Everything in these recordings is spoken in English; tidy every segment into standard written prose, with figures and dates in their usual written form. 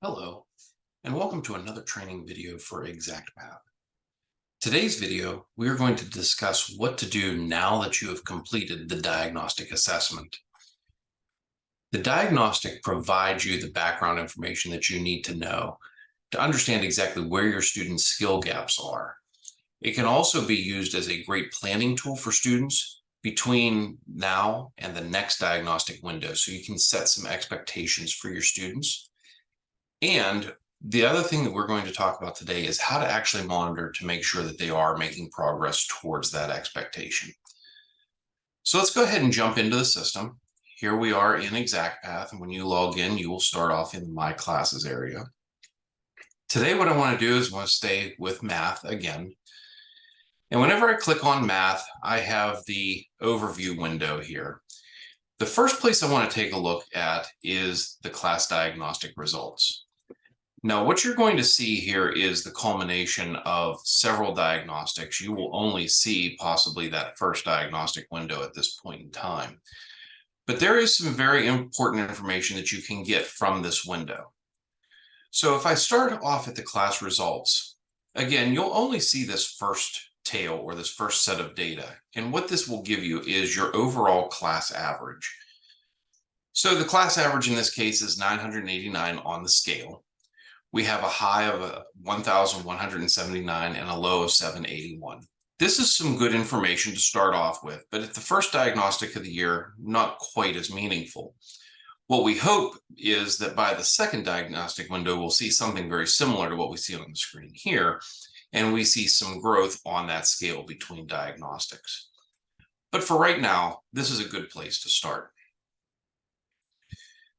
Hello, and welcome to another training video for ExactPath. Today's video, we are going to discuss what to do now that you have completed the diagnostic assessment. The diagnostic provides you the background information that you need to know to understand exactly where your students' skill gaps are. It can also be used as a great planning tool for students between now and the next diagnostic window, so you can set some expectations for your students. And the other thing that we're going to talk about today is how to actually monitor to make sure that they are making progress towards that expectation. So let's go ahead and jump into the system. Here we are in ExactPath, and when you log in, you will start off in the My Classes area. Today, what I want to do is I want to stay with math again. And whenever I click on math, I have the overview window here. The first place I want to take a look at is the class diagnostic results. Now, what you're going to see here is the culmination of several diagnostics. You will only see possibly that first diagnostic window at this point in time. But there is some very important information that you can get from this window. So if I start off at the class results, again, you'll only see this first tail or this first set of data. And what this will give you is your overall class average. So the class average in this case is 989 on the scale. We have a high of 1,179 and a low of 781. This is some good information to start off with, but at the first diagnostic of the year, not quite as meaningful. What we hope is that by the second diagnostic window, we'll see something very similar to what we see on the screen here, and we see some growth on that scale between diagnostics. But for right now, this is a good place to start.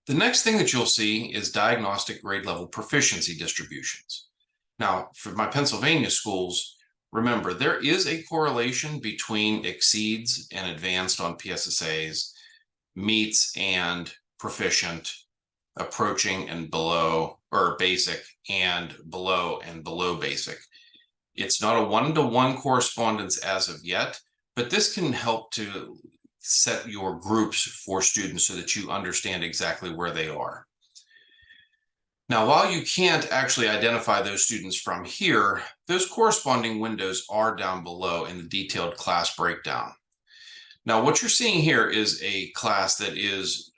The next thing that you'll see is diagnostic grade level proficiency distributions. Now, for my Pennsylvania schools, remember, there is a correlation between exceeds and advanced on PSSAs, meets and proficient, approaching and below, or basic, and below basic. It's not a one-to-one correspondence as of yet, but this can help to set your groups for students so that you understand exactly where they are. Now, while you can't actually identify those students from here, those corresponding windows are down below in the detailed class breakdown. Now, what you're seeing here is a class that is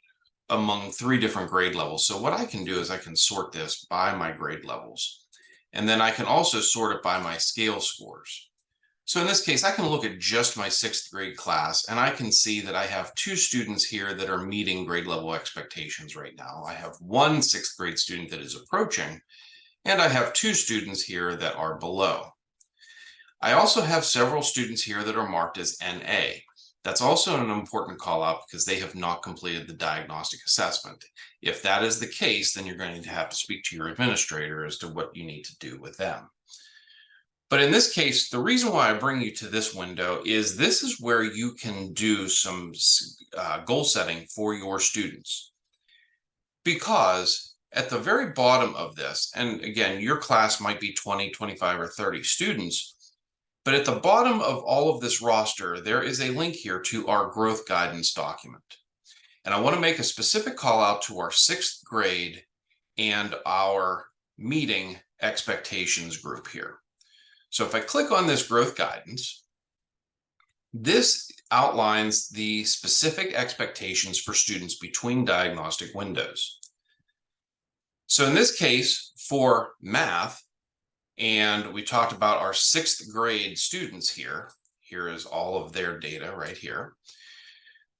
among 3 different grade levels. So what I can do is I can sort this by my grade levels, and then I can also sort it by my scale scores. So in this case, I can look at just my 6th grade class, and I can see that I have 2 students here that are meeting grade level expectations right now. I have 1 6th grade student that is approaching, and I have 2 students here that are below. I also have several students here that are marked as NA. That's also an important call out because they have not completed the diagnostic assessment. If that is the case, then you're going to have to speak to your administrator as to what you need to do with them. But in this case, the reason why I bring you to this window is this is where you can do some goal setting for your students. Because at the very bottom of this, and again, your class might be 20, 25, or 30 students, but at the bottom of all of this roster, there is a link here to our growth guidance document. And I want to make a specific call out to our 6th grade and our meeting expectations group here. So if I click on this growth guidance, this outlines the specific expectations for students between diagnostic windows. So in this case, for math, and we talked about our 6th grade students here. Here is all of their data right here.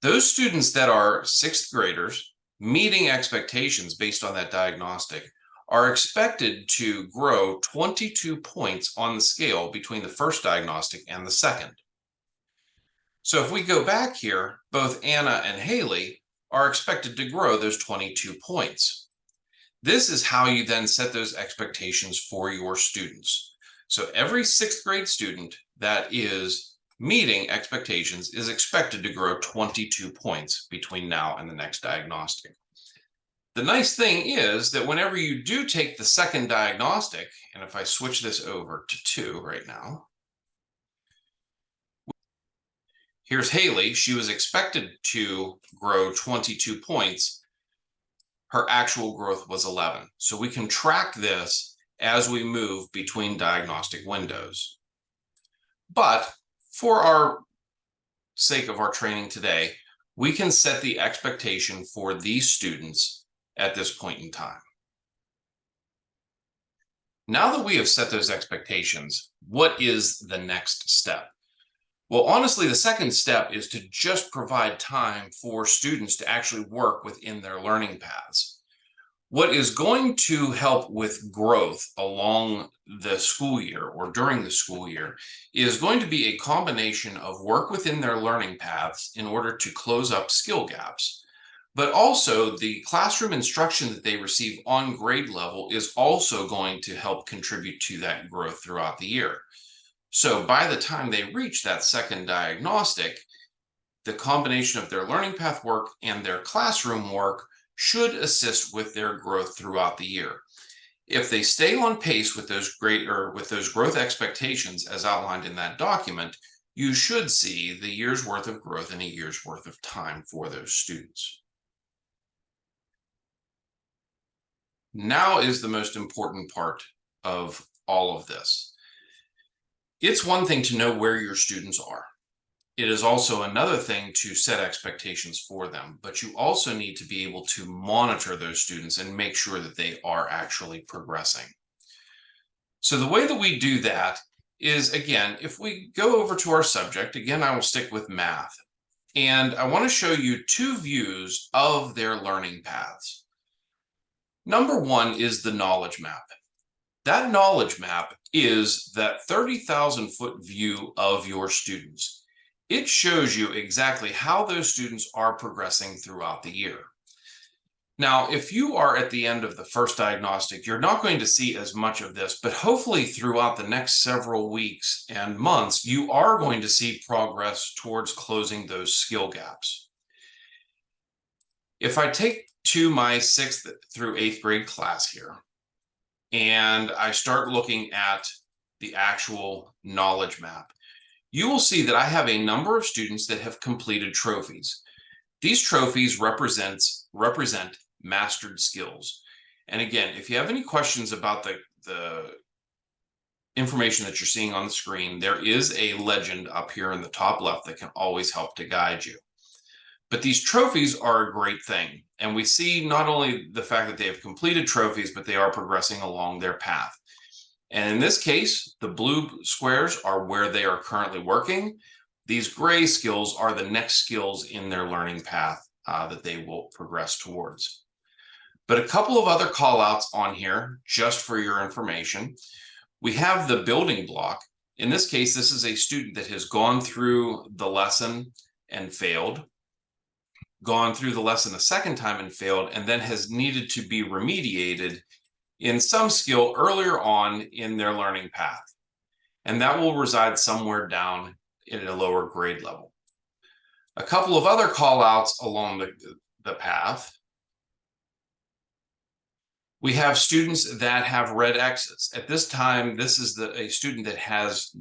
Those students that are 6th graders meeting expectations based on that diagnostic are expected to grow 22 points on the scale between the first diagnostic and the second. So if we go back here, both Anna and Haley are expected to grow those 22 points. This is how you then set those expectations for your students. So every 6th grade student that is meeting expectations is expected to grow 22 points between now and the next diagnostic. The nice thing is that whenever you do take the second diagnostic, and if I switch this over to 2 right now, here's Haley. She was expected to grow 22 points, her actual growth was 11. So we can track this as we move between diagnostic windows. But for our sake of our training today, we can set the expectation for these students at this point in time. Now that we have set those expectations, what is the next step? Well, honestly, the second step is to just provide time for students to actually work within their learning paths. What is going to help with growth along the school year or during the school year is going to be a combination of work within their learning paths in order to close up skill gaps. But also the classroom instruction that they receive on grade level is also going to help contribute to that growth throughout the year. So by the time they reach that second diagnostic, the combination of their learning path work and their classroom work should assist with their growth throughout the year. If they stay on pace with those growth expectations as outlined in that document, you should see the year's worth of growth in a year's worth of time for those students. Now is the most important part of all of this. It's one thing to know where your students are. It is also another thing to set expectations for them, but you also need to be able to monitor those students and make sure that they are actually progressing. So the way that we do that is, again, if we go over to our subject, again, I will stick with math. And I want to show you two views of their learning paths. Number one is the knowledge map. That knowledge map is that 30,000-foot view of your students. It shows you exactly how those students are progressing throughout the year. Now, if you are at the end of the first diagnostic, you're not going to see as much of this, but hopefully throughout the next several weeks and months, you are going to see progress towards closing those skill gaps. If I take to my 6th through 8th grade class here, and I start looking at the actual knowledge map, you will see that I have a number of students that have completed trophies. These trophies represent mastered skills. And again, if you have any questions about the information that you're seeing on the screen, there is a legend up here in the top left that can always help to guide you. But these trophies are a great thing. And we see not only the fact that they have completed trophies, but they are progressing along their path. And in this case, the blue squares are where they are currently working. These gray skills are the next skills in their learning path that they will progress towards. But a couple of other call outs on here, just for your information. We have the building block. In this case, this is a student that has gone through the lesson and failed, gone through the lesson a second time and failed, and then has needed to be remediated in some skill earlier on in their learning path. And that will reside somewhere down in a lower grade level. A couple of other call outs along the path. We have students that have red X's. At this time, this is a student that has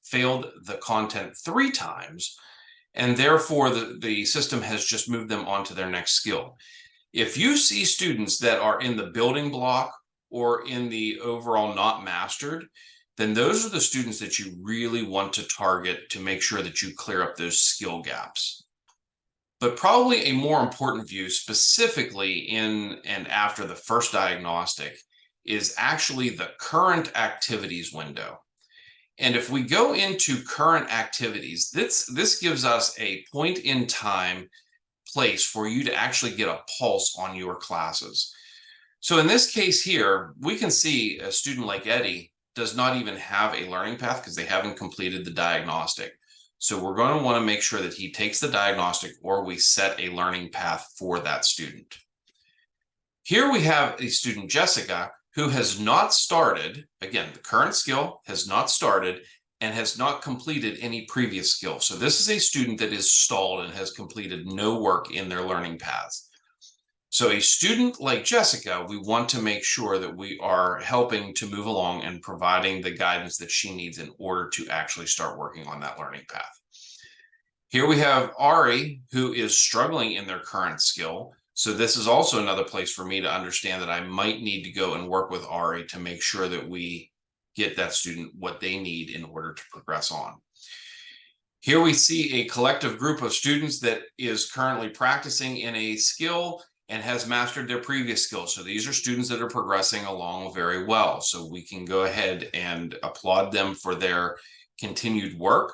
failed the content 3 times, and therefore the system has just moved them on to their next skill. If you see students that are in the building block or in the overall not mastered, then those are the students that you really want to target to make sure that you clear up those skill gaps. But probably a more important view, specifically in and after the first diagnostic, is actually the current activities window. And if we go into current activities, this gives us a point in time place for you to actually get a pulse on your classes. So in this case here, we can see a student like Eddie does not even have a learning path because they haven't completed the diagnostic. So we're going to want to make sure that he takes the diagnostic or we set a learning path for that student. Here we have a student, Jessica, who has not started, again, the current skill has not started and has not completed any previous skill. So this is a student that is stalled and has completed no work in their learning paths. So a student like Jessica, we want to make sure that we are helping to move along and providing the guidance that she needs in order to actually start working on that learning path. Here we have Ari, who is struggling in their current skill. So this is also another place for me to understand that I might need to go and work with RA to make sure that we get that student what they need in order to progress on. Here we see a collective group of students that is currently practicing in a skill and has mastered their previous skill. So these are students that are progressing along very well. So we can go ahead and applaud them for their continued work.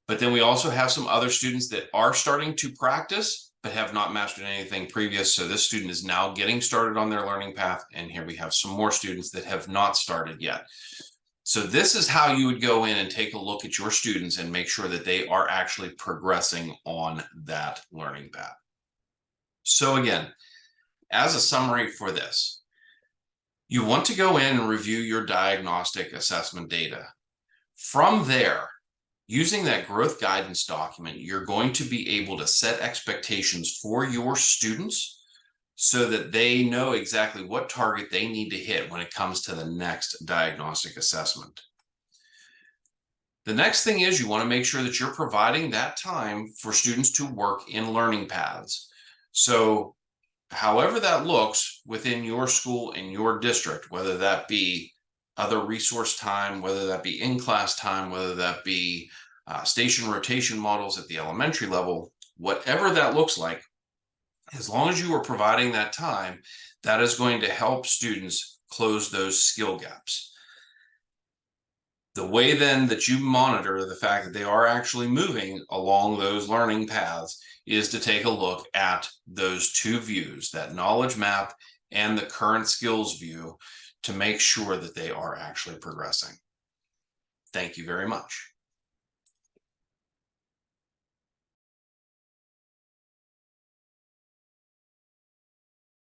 But then we also have some other students that are starting to practice, but have not mastered anything previous. So this student is now getting started on their learning path. And here we have some more students that have not started yet. So this is how you would go in and take a look at your students and make sure that they are actually progressing on that learning path. So again, as a summary for this, you want to go in and review your diagnostic assessment data. From there, using that growth guidance document, you're going to be able to set expectations for your students so that they know exactly what target they need to hit when it comes to the next diagnostic assessment. The next thing is you want to make sure that you're providing that time for students to work in learning paths. So however that looks within your school and your district, whether that be other resource time, whether that be in-class time, whether that be station rotation models at the elementary level, whatever that looks like, as long as you are providing that time, that is going to help students close those skill gaps. The way then that you monitor the fact that they are actually moving along those learning paths is to take a look at those two views, that knowledge map and the current skills view, to make sure that they are actually progressing. Thank you very much.